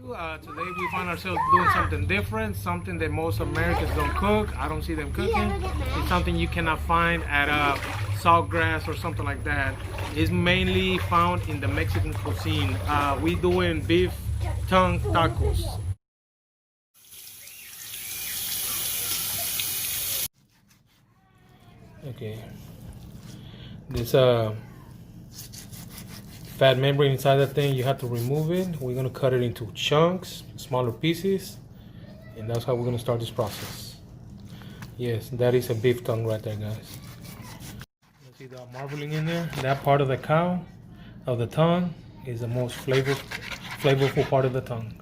Today we find ourselves doing something different, something that most Americans don't cook. I don't see them cooking. It's something you cannot find at a saltgrass or something like that. It's mainly found in the Mexican cuisine. We doing beef tongue tacos. Okay, this fat membrane inside that thing, you have to remove it. We're gonna cut it into chunks, smaller pieces, and that's how we're gonna start this process. Yes, that is a beef tongue right there, guys. You see that marbling in there? That part of the cow, of the tongue, is the most flavorful part of the tongue.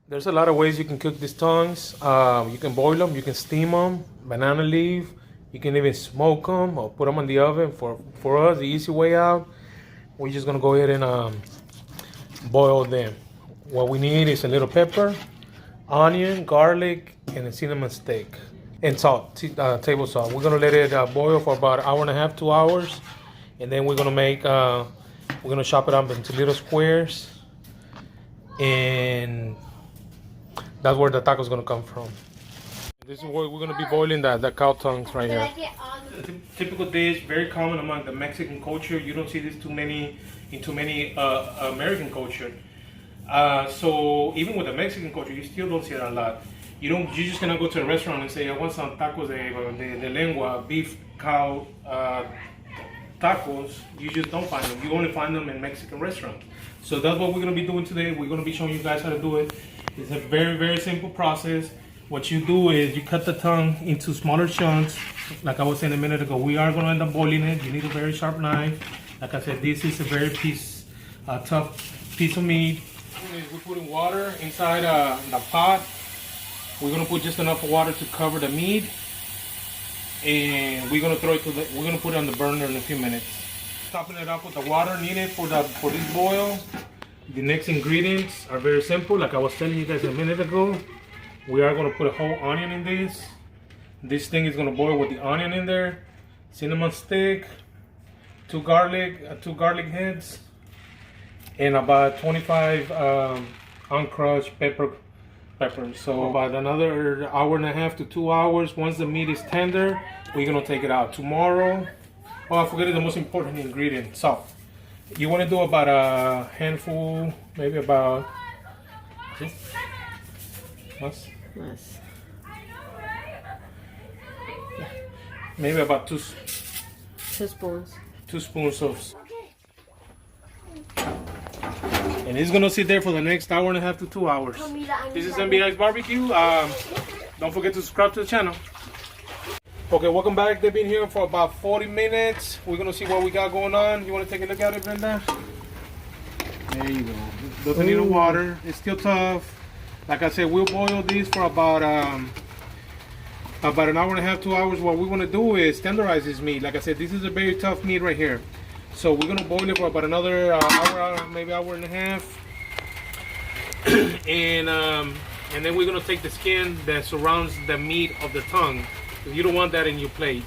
There's a lot of ways you can cook these tongues. You can boil them, you can steam them, banana leaf. You can even smoke them or put them in the oven. For us, the easy way out, we're just gonna go ahead and boil them. What we need is a little pepper, onion, garlic, and a cinnamon stick, and salt, table salt. We're gonna let it boil for about 1.5 to 2 hours, and then we're gonna chop it up into little squares, and that's where the taco's gonna come from. This is where we're gonna be boiling the cow tongues right here. Typical dish, very common among the Mexican culture. You don't see this in too many American culture. So even with the Mexican culture, you still don't see it a lot. You just cannot go to a restaurant and say, I want some tacos de lengua, beef cow tacos. You just don't find them. You only find them in Mexican restaurants. So that's what we're gonna be doing today. We're gonna be showing you guys how to do it. It's a very, very simple process. What you do is you cut the tongue into smaller chunks. Like I was saying a minute ago, we are going to end up boiling it. You need a very sharp knife. Like I said, this is a very tough piece of meat. We're putting water inside the pot. We're going to put just enough water to cover the meat, and we're going to put it on the burner in a few minutes. Topping it up with the water needed for this boil. The next ingredients are very simple. Like I was telling you guys a minute ago. We are going to put a whole onion in this. This thing is going to boil with the onion in there. Cinnamon stick, two garlic heads, and about 25 uncrushed peppers. So about another 1.5 to 2 hours. Once the meat is tender, we're going to take it out. Tomorrow, oh, I forgot the most important ingredient, salt. You want to do about a handful, maybe about... See? Less. Maybe about two spoons. 2 spoons of. And it's gonna sit there for the next 1.5 to 2 hours. This is MBI's Barbecue. Don't forget to subscribe to the channel. Okay, welcome back. They've been here for about 40 minutes. We're gonna see what we got going on. You wanna take a look at it, Brenda? There you go. Doesn't need no water. It's still tough. Like I said, we'll boil these for about 1.5 to 2 hours. What we want to do is tenderize this meat. Like I said, this is a very tough meat right here. So we're gonna boil it for about another hour, maybe 1.5 hours. And then we're gonna take the skin that surrounds the meat of the tongue. You don't want that in your plate.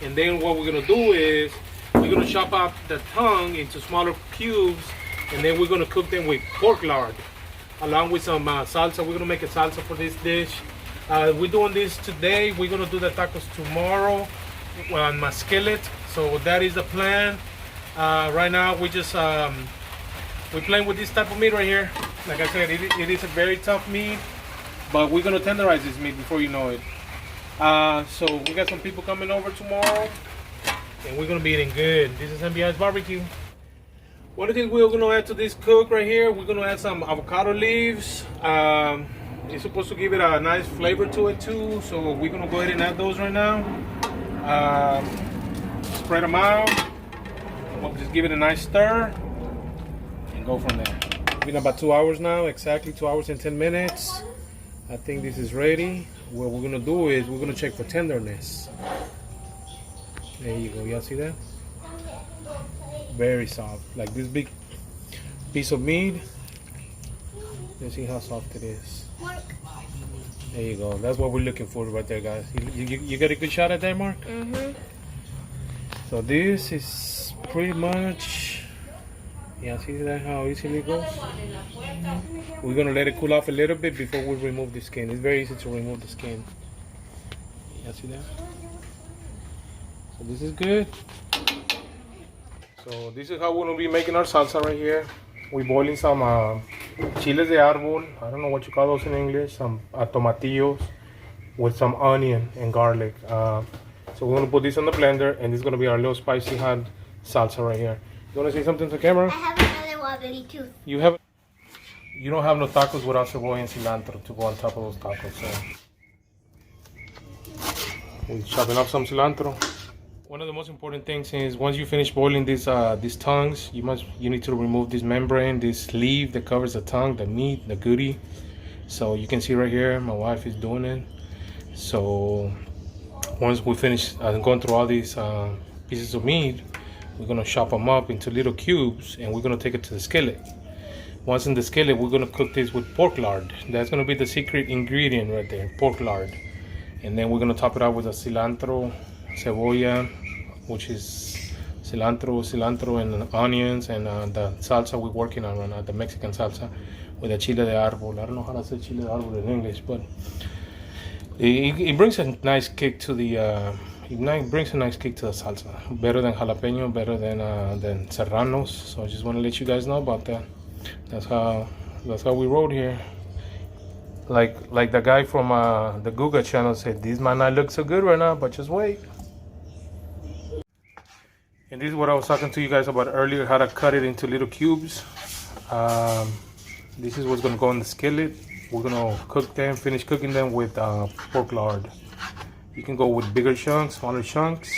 And then what we're gonna do is we're gonna chop up the tongue into smaller cubes, and then we're gonna cook them with pork lard, along with some salsa. We're gonna make a salsa for this dish. We're doing this today. We're gonna do the tacos tomorrow on my skillet. So that is the plan. Right now we're just we're playing with this type of meat right here. Like I said, it is a very tough meat, but we're gonna tenderize this meat before you know it. So we got some people coming over tomorrow, and we're gonna be eating good. This is MBI's Barbecue. One of the things we're going to add to this cook right here, we're going to add some avocado leaves. It's supposed to give it a nice flavor to it too, so we're going to go ahead and add those right now. Spread them out. We'll just give it a nice stir and go from there. It's been about 2 hours now, exactly 2 hours and 10 minutes. I think this is ready. What we're going to do is we're going to check for tenderness. There you go, y'all see that? Very soft, like this big piece of meat. You see how soft it is. There you go. That's what we're looking for right there, guys. You got a good shot at that, Mark? Mm-hmm. So this is pretty much Yeah, see that how easily it goes? We're gonna let it cool off a little bit before we remove the skin. It's very easy to remove the skin. Yeah, see that? So this is good. So this is how we're gonna be making our salsa right here. We're boiling some chiles de arbol. I don't know what you call those in English. Some tomatillos with some onion and garlic. So we're gonna put this on the blender, and this is gonna be our little spicy hot salsa right here. You wanna say something to the camera? I have another wobbly tooth. You don't have no tacos without cebolla and cilantro to go on top of those tacos. So we're chopping up some cilantro. One of the most important things is once you finish boiling these tongues, you need to remove this membrane, this leaf that covers the tongue, the meat, the goodie. So you can see right here, my wife is doing it. So once we finish going through all these pieces of meat, we're gonna chop them up into little cubes, and we're gonna take it to the skillet. Once in the skillet, we're gonna cook this with pork lard. That's gonna be the secret ingredient right there, pork lard. And then we're gonna top it out with a cilantro, cebolla, which is cilantro and onions, and the salsa we're working on right now, the Mexican salsa with a chile de arbol. I don't know how to say chile de arbol in English, but it brings a nice kick to the salsa. Better than jalapeno, better than serranos. So I just want to let you guys know about that. That's how we rode here. Like the guy from the Guga channel said, this might not look so good right now, but just wait. And this is what I was talking to you guys about earlier, how to cut it into little cubes. This is what's gonna go in the skillet. We're gonna finish cooking them with pork lard. You can go with bigger chunks, smaller chunks.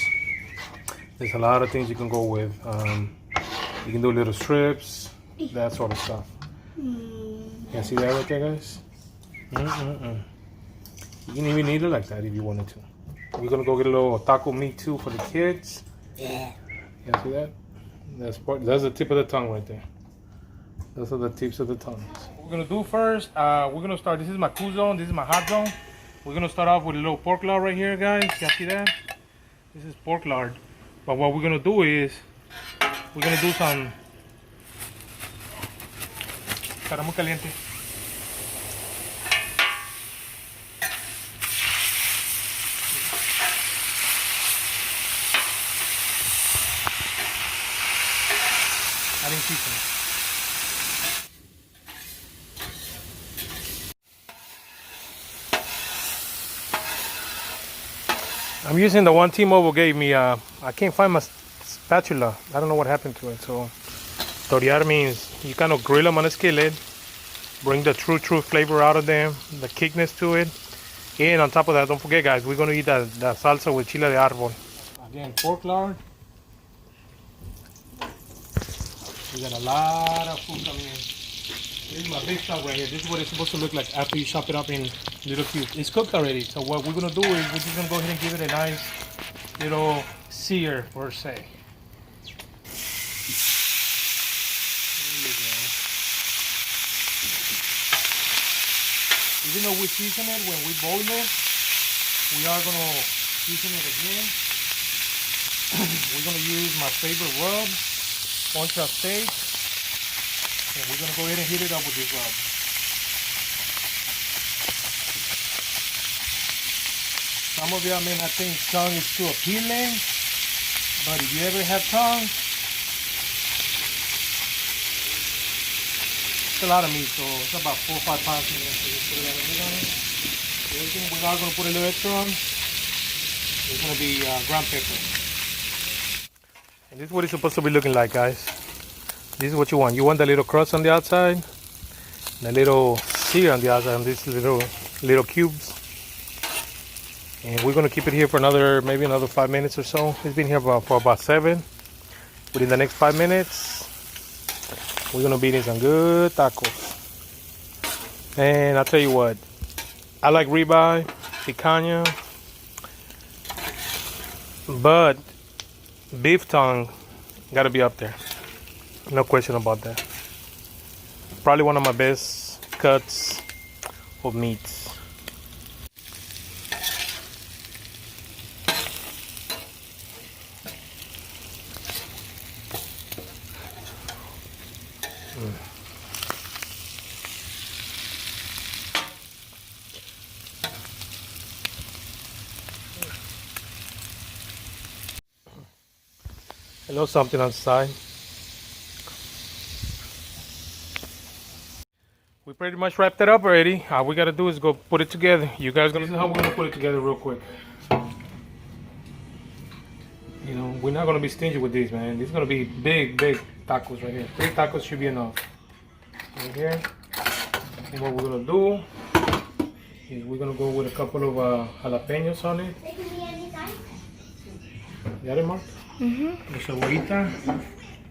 There's a lot of things you can go with. You can do little strips, that sort of stuff. You see that right there, guys? You can even eat it like that if you wanted to. We're gonna go get a little taco meat too for the kids. Yeah. You see that? That's the tip of the tongue right there. Those are the tips of the tongues. What we're gonna do first, we're gonna start. This is my cool zone. This is my hot zone. We're gonna start off with a little pork lard right here, guys. You see that? This is pork lard. But what we're gonna do is we're gonna do some. Está muy caliente. Adding seasoning. I'm using the one T-Mobile gave me. I can't find my spatula. I don't know what happened to it. So, torear means you kind of grill them on a skillet, bring the true flavor out of them, the kickness to it. And on top of that, don't forget, guys, we're gonna eat that salsa with chile de arbol. Again, pork lard. We got a lot of food coming in. This is my big chunk right here. This is what it's supposed to look like after you chop it up in little cubes. It's cooked already. So what we're gonna do is we're just gonna go ahead and give it a nice little sear, per se. There you go. Even though we season it when we boil it, we are gonna season it again. We're gonna use my favorite rub, Montreal Steak. And we're gonna go ahead and heat it up with this rub. Some of y'all may not think tongue is too appealing, but if you ever have tongue, it's a lot of meat, so it's about 4 or 5 pounds. Everything we are gonna put a little extra on is gonna be ground pepper. And this is what it's supposed to be looking like, guys. This is what you want. You want the little crust on the outside, the little sear on the outside, and these little cubes. And we're gonna keep it here for maybe another 5 minutes or so. It's been here for about 7. Within the next 5 minutes, we're gonna be eating some good tacos. And I'll tell you what, I like ribeye, picanha, but beef tongue gotta be up there. No question about that. Probably one of my best cuts of meats. A little something on the side. We pretty much wrapped it up already. All we gotta do is go put it together. You guys gonna see how we're gonna put it together real quick. You know, we're not gonna be stingy with these, man. These are gonna be big tacos right here. 3 tacos should be enough. Right here. And what we're gonna do is we're gonna go with a couple of jalapenos on it. Got it, Mark? Mm-hmm. The cebollita.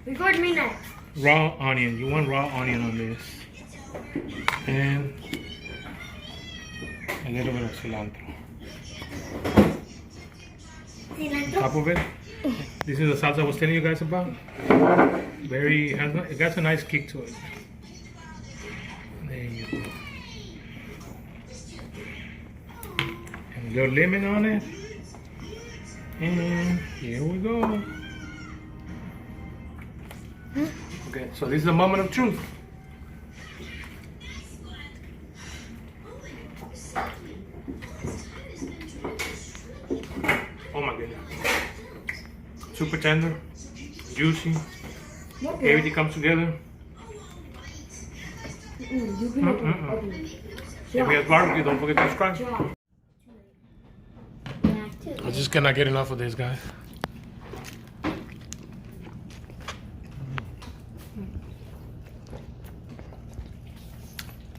Record me next. Raw onion. You want raw onion on this. And a little bit of cilantro. Top of it. This is the salsa I was telling you guys about. It got a nice kick to it. There you go. And a little lemon on it. And here we go. Okay, so this is the moment of truth. Oh my goodness. Super tender, juicy. Everything comes together. If we have barbecue, don't forget to subscribe. I just cannot get enough of this, guys.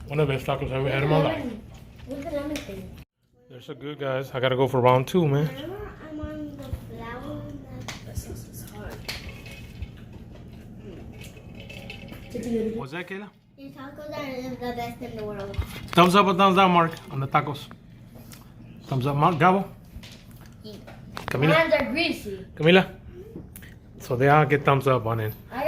One of the best tacos I've ever had in my life. What's the lemon thing? They're so good, guys. I gotta go for round 2, man. I'm on the flour. That sauce is hard. What's that, Kayla? These tacos are the best in the world. Thumbs up or thumbs down, Mark, on the tacos. Thumbs up, Mark. Gabo? My Camila? hands are greasy. Camila? So they all get thumbs up on it. I